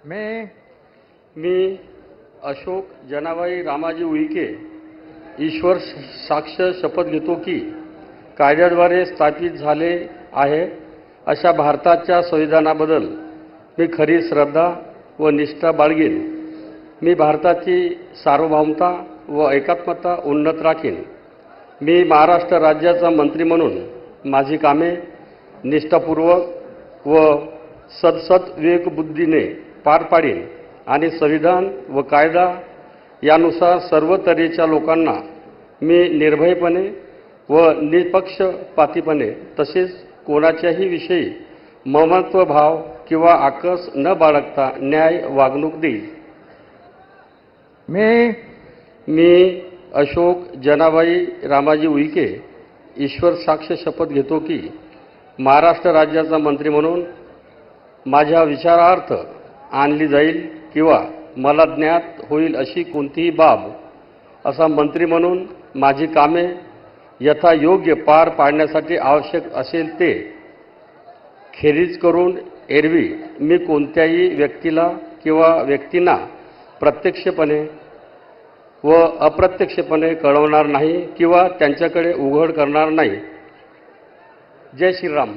मी अशोक जनाबाई रामाजी उईके ईश्वर साक्ष शपथ घेतो की कायद्याद्वारे स्थापित झाले आहे अशा भारताच्या संविधानाबद्दल मी खरी श्रद्धा व निष्ठा बाळगीन। मी भारताची सार्वभौमता व एकात्मता उन्नत राखीन। मी महाराष्ट्र राज्याचा मंत्री म्हणून माझी कामे निष्ठापूर्वक व सदसद विवेकबुद्धीने पार पाडीन आणि संविधान व कायदा यानुसार सर्व तऱ्हेच्या लोकांना मी निर्भयपणे व निपक्षपातीपणे तसेच कोणाच्याही विषयी ममत्व भाव किंवा आकस न बाळगता न्याय वागणूक देईल। मी अशोक जनाबाई रामाजी उईके ईश्वर साक्ष शपथ घेतो की महाराष्ट्र राज्याचा मंत्री म्हणून माझ्या विचारार्थ आणली जाईल किंवा मला ज्ञात होईल अशी कोणतीही बाब असा मंत्री म्हणून माझी कामे यथायोग्य पार पाडण्यासाठी आवश्यक असेल ते खेरीज करून एरवी मी कोणत्याही व्यक्तीला किंवा व्यक्तींना प्रत्यक्षपणे व अप्रत्यक्षपणे कळवणार नाही किंवा त्यांच्याकडे उघड करणार नाही। जय श्रीराम।